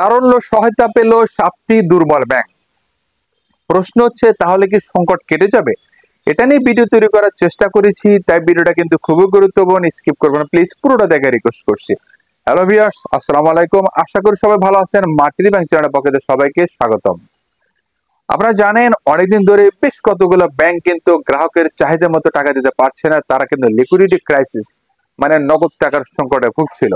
তারল্য সহায়তা পেল 7টি দুর্বল ব্যাংক। প্রশ্ন হচ্ছে তাহলে কি সংকট কেটে যাবে? এটা নিয়ে ভিডিও তৈরি করার চেষ্টা করেছি, তাই ভিডিওটা কিন্তু খুবই গুরুত্বপূর্ণ, স্কিপ করবেন না প্লিজ, পুরোটা দেখার রিকোয়েস্ট করছি। হ্যালো ভিউয়ার্স, আসসালামু আলাইকুম, আশা করি সবাই ভালো আছেন। মার্টিনি ব্যাংক চ্যানেলের পক্ষ থেকে সবাইকে স্বাগতম। আপনারা জানেন অনেকদিন ধরে বেশ কতগুলো ব্যাংক কিন্তু গ্রাহকের চাহিদা মতো টাকা দিতে পারছে না, তারা কিন্তু লিকুইডিটি ক্রাইসিস মানে নগদ টাকার সংকটে ভুগছিল।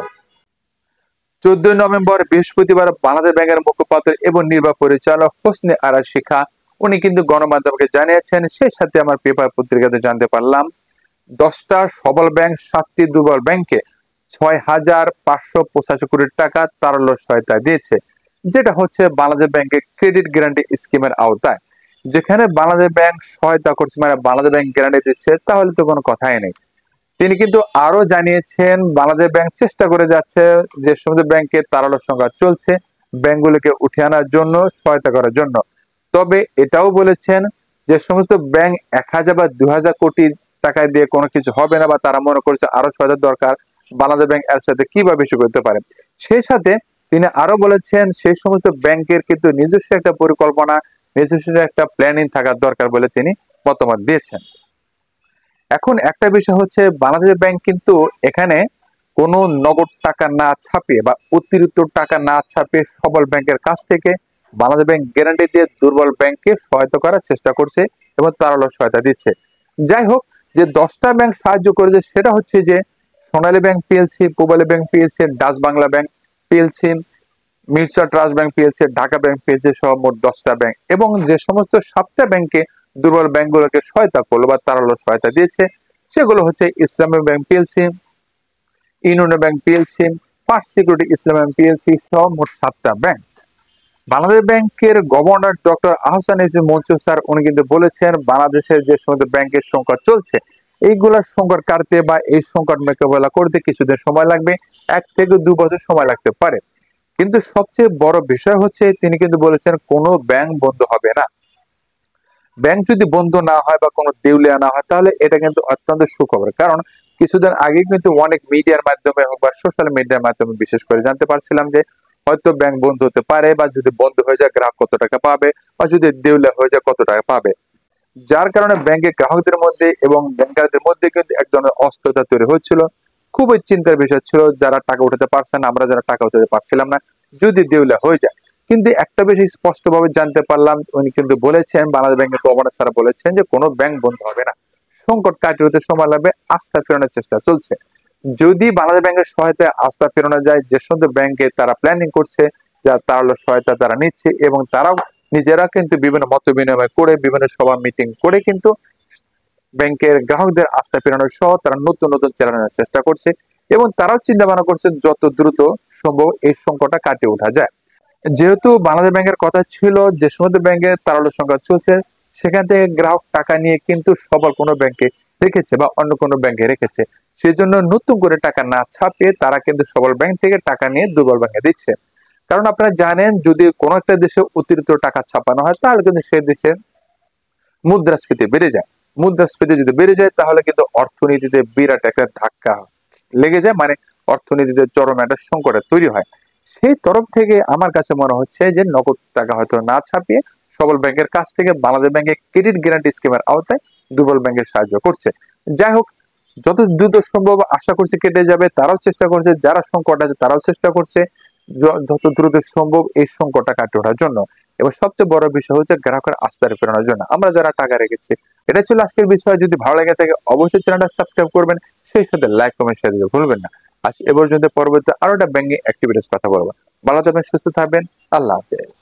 14 নভেম্বর বৃহস্পতিবার বাংলাদেশ ব্যাংকের মুখপাত্র এবং নির্বাহী পরিচালক হোসনে আরা শিখা উনি কিন্তু গণমাধ্যমকে জানিয়েছেন, সেই সাথে আমার পেপার পত্রিকাতে জানতে পারলাম 10টা সবল ব্যাংক 7টি দুর্বল ব্যাংকে 6,585 কোটি টাকা তারল্য সহায়তা দিয়েছে, যেটা হচ্ছে বাংলাদেশ ব্যাংকের ক্রেডিট গ্যারান্টি স্কিমের আওতায়। যেখানে বাংলাদেশ ব্যাংক সহায়তা করছে মানে বাংলাদেশ ব্যাংক গ্যারান্টি দিচ্ছে, তাহলে তো কোনো কথাই নেই। তিনি কিন্তু আরো জানিয়েছেন বাংলাদেশ ব্যাংক চেষ্টা করে যাচ্ছে যে সমস্ত ব্যাংকের তারল্য সংখ্যা চলছে ব্যাংকগুলোকে উঠে আনার জন্য, সহায়তা করার জন্য। তবে এটাও বলেছেন যে সমস্ত ব্যাংক 1,000 বা 2,000 কোটি টাকায় দিয়ে কোনো কিছু হবে না, বা তারা মনে করছে আরো সহায়তা দরকার, বাংলাদেশ ব্যাংক এর সাথে কিভাবে বেশি করতে পারে। সেই সাথে তিনি আরো বলেছেন সেই সমস্ত ব্যাংকের কিন্তু নিজস্ব একটা পরিকল্পনা, নিজস্ব একটা প্ল্যানিং থাকার দরকার বলে তিনি মতামত দিয়েছেন। এখন একটা বিষয় হচ্ছে বাংলাদেশ ব্যাংক কিন্তু এখানে কোনো নগদ টাকা না ছাপিয়ে বা অতিরিক্ত টাকা না ছাপিয়ে সবল ব্যাংকের কাছ থেকে বাংলাদেশ ব্যাংক গ্যারান্টি দিয়ে দুর্বল ব্যাংককে সহায়তা করার চেষ্টা করছে এবং তারল্য সহায়তা দিচ্ছে। যাই হোক, যে 10টা ব্যাংক সাহায্য করেছে সেটা হচ্ছে যে Sonali bank PLC, Pubali bank PLC, Dutch Bangla bank PLC, mutual trust bank PLC, Dhaka bank PLC সহ মোট 10টা ব্যাংক, এবং যে সমস্ত 7টা ব্যাংকে দুর্বল ব্যাংকগুলোকে সহায়তা করলো বা তারল্য সহায়তা দিয়েছে সেগুলো হচ্ছে ইসলামী bank PLC, union bank PLC, first security ইসলামী ব্যাংক পিএলসি সহ মোট 7টা ব্যাংক। বাংলাদেশ ব্যাংকের governor doctor Ahsan EC Mansur sir উনি কিন্তু বলেছেন বাংলাদেশের যে সমস্ত ব্যাংকের সংকট চলছে এইগুলার সংকট কাটতে বা এই সংকট মোকাবেলা করতে কিছুদিন সময় লাগবে, 1 থেকে 2 বছর সময় লাগতে পারে। কিন্তু সবচেয়ে বড় বিষয় হচ্ছে তিনি কিন্তু বলেছেন কোনো ব্যাংক বন্ধ হবে না। ব্যাংক যদি বন্ধ না হয় বা কোনো দেউলিয়া না হয় তাহলে এটা কিন্তু অত্যন্ত সুখবর। কারণ কিছুদিন আগে কিন্তু অনেক মিডিয়ার মাধ্যমে হোক বা সোশ্যাল মিডিয়ার মাধ্যমে বিশেষ করে জানতে পারছিলাম যে হয়তো ব্যাংক বন্ধ হতে পারে, বা যদি বন্ধ হয়ে যায় গ্রাহক কত টাকা পাবে, বা যদি দেউলিয়া হয়ে যায় কত টাকা পাবে। যার কারণে ব্যাংকের গ্রাহকদের মধ্যে এবং ব্যাংকারদের মধ্যে কিন্তু এক ধরনের অস্থিরতা তৈরি হচ্ছিল। খুবই চিন্তার বিষয় ছিল, যারা টাকা উঠাতে পারছে না, আমরা যারা টাকা উঠাতে পারছিলাম না, যদি দেউলিয়া হয়ে যায়। কিন্তু একটা বেশি স্পষ্টভাবে জানতে পারলাম, উনি কিন্তু বলেছেন বাংলাদেশ ব্যাংকের গভর্নর স্যার বলেছেন যে কোনো ব্যাংক বন্ধ হবে না, সংকট কাটিয়ে উঠতে সময় লাগবে, আস্থা ফেরানোর চেষ্টা চলছে। যদি বাংলাদেশ ব্যাংকের সহায়তায় আস্থা ফেরানো যায়, যে সমস্ত ব্যাংকে তারা প্ল্যানিং করছে, যা তারল্য সহায়তা তারা নিচ্ছে, এবং তারাও নিজেরা কিন্তু বিভিন্ন মত বিনিময় করে বিভিন্ন সভা মিটিং করে কিন্তু ব্যাংকের গ্রাহকদের আস্থা ফেরানোর সহ তারা নতুন নতুন চ্যালেঞ্জের চেষ্টা করছে, এবং তারাও চিন্তা ভাবনা করছে যত দ্রুত সম্ভব এই সংকটটা কাটিয়ে ওঠা যায়। যেহেতু বাংলাদেশ ব্যাংকের কথা ছিল যে সমস্ত ব্যাংকের তারল্য সংকট চলছে সেখান থেকে গ্রাহক টাকা নিয়ে কিন্তু সবল কোনো ব্যাংকে রেখেছে বা অন্য কোনো ব্যাংকে রেখেছে, সেজন্য নতুন করে টাকা না ছাপিয়ে তারা কিন্তু সবল ব্যাংক থেকে টাকা নিয়ে দুর্বল ব্যাংকে দিচ্ছে। কারণ আপনারা জানেন যদি কোনো একটা দেশে অতিরিক্ত টাকা ছাপানো হয় তাহলে কিন্তু সেই দেশের মুদ্রাস্ফীতি বেড়ে যায়। মুদ্রাস্ফীতি যদি বেড়ে যায় তাহলে কিন্তু অর্থনীতিতে বিরাট একটা ধাক্কা লেগে যায়, মানে অর্থনীতিতে চরম একটা সংকটের তৈরি হয়। সেই তরফ থেকে আমার কাছে মনে হচ্ছে যে নগদ টাকা হয়তো না ছাপিয়ে সবল ব্যাংকের কাছ থেকে বাংলাদেশ ব্যাংকের ক্রেডিট গ্যারান্টি স্কিমের আওতায় দুর্বল ব্যাংকের সাহায্য করছে। যাই হোক, যত দ্রুত সম্ভব আশা করছি কেটে যাবে, তারাও চেষ্টা করছে, যারা সংকট আছে তারাও চেষ্টা করছে যত দ্রুত সম্ভব এই সংকটটা কাটিয়ে ওঠার জন্য, এবং সবচেয়ে বড় বিষয় হচ্ছে গ্রাহকের আস্থা ফেরানোর জন্য আমরা যারা টাকা রেখেছি। এটা ছিল আজকের বিষয়। যদি ভালো লাগে থাকে অবশ্যই চ্যানেলটা সাবস্ক্রাইব করবেন, সেই সাথে লাইক কমেন্ট শেয়ার দিতে ভুলবেন না। আজ এ পর্যন্ত, পরবর্তী আরো একটা ব্যাংকিং অ্যাক্টিভিটিস কথা বলবো। ভালো থাকবেন, সুস্থ থাকবেন, আল্লাহ হাফেজ।